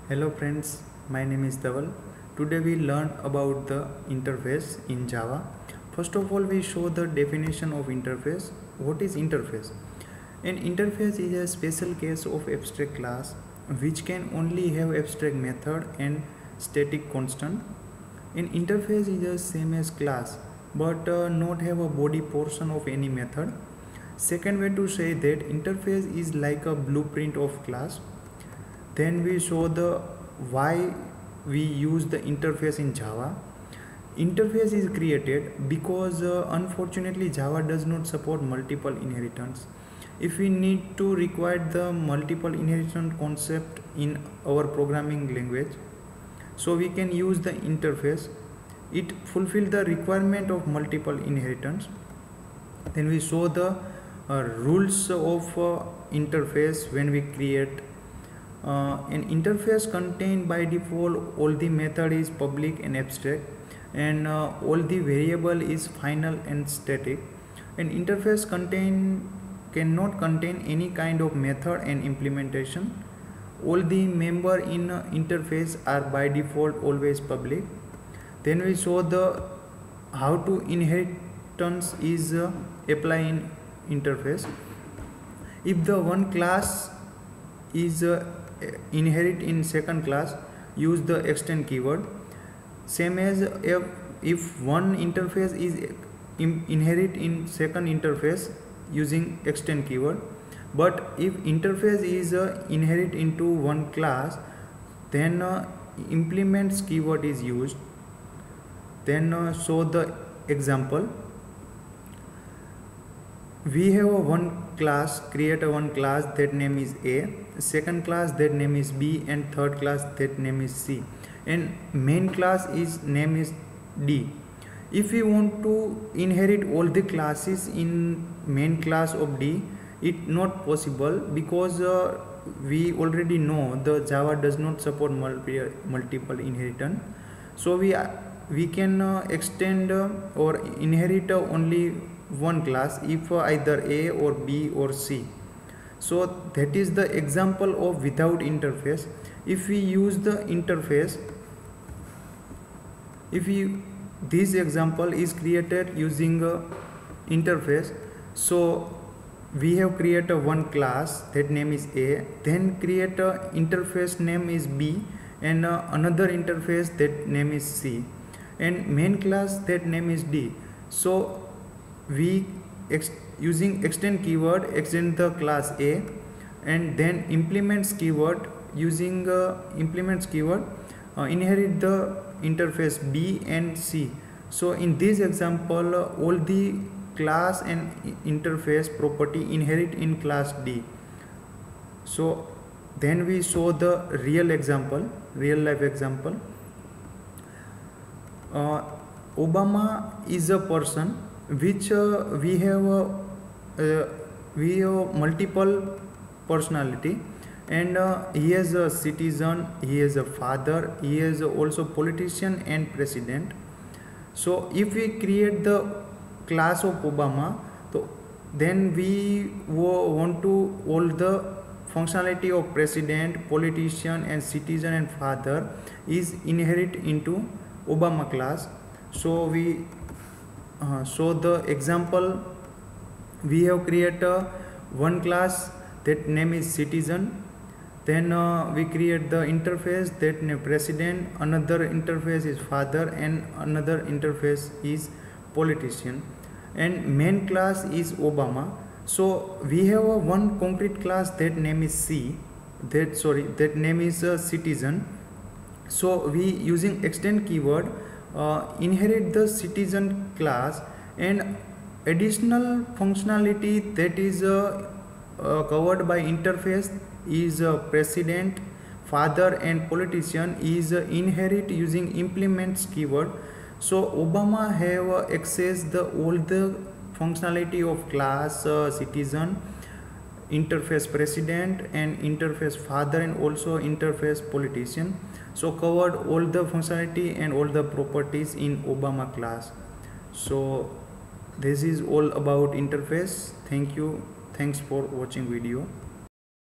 Hello friends, my name is Dhaval. Today we learn about the interface in Java. First of all, we show the definition of interface. What is interface? An interface is a special case of abstract class which can only have abstract method and static constant. An interface is the same as class but not have a body portion of any method. Second way to say that interface is like a blueprint of class. Then we show the why we use the interface in Java. Interface is created because unfortunately Java does not support multiple inheritance. If we need to require the multiple inheritance concept in our programming language, so we can use the interface. It fulfills the requirement of multiple inheritance. Then we show the rules of interface when we create. An interface contain by default all the method is public and abstract, and all the variable is final and static. An interface cannot contain any kind of method and implementation. All the member in interface are by default always public. Then we show the how to inheritance is apply in interface. If the one class is inherit in second class, use the extend keyword. Same as if one interface is inherit in second interface using extend keyword. But if interface is inherit into one class, then implements keyword is used. Then show the example. We have one class, create one class that name is A, second class that name is B, and third class that name is C, and main class is name is D. If we want to inherit all the classes in main class of D, it not possible because we already know the Java does not support multiple inheritance. So we can extend or inherit only one class if either A or B or C. So that is the example of without interface. If we use the interface, this example is created using interface. So we have created one class that name is A, then create a interface name is B, and another interface that name is C, and main class that name is D. So we using extend keyword extend the class A, and then implements keyword using implements keyword inherit the interface B and C. So in this example all the class and interface property inherit in class D. So then we show the real life example. Obama is a person which we have multiple personality, and he is a citizen, he is a father, he is also politician and president. So if we create the class of Obama, so then we want to all the functionality of president, politician and citizen and father is inherit into Obama class. So we show the example. We have created one class that name is citizen, then we create the interface that name president, another interface is father, and another interface is politician, and main class is Obama. So we have one concrete class that name is that name is citizen. So we using extend keyword inherit the citizen class, and additional functionality that is covered by interface is president, father and politician is inherit using implements keyword. So Obama have access the all the functionality of class citizen, interface president and interface father, and also interface politician. So covered all the functionality and all the properties in Obama class. So this is all about interface. Thanks for watching video.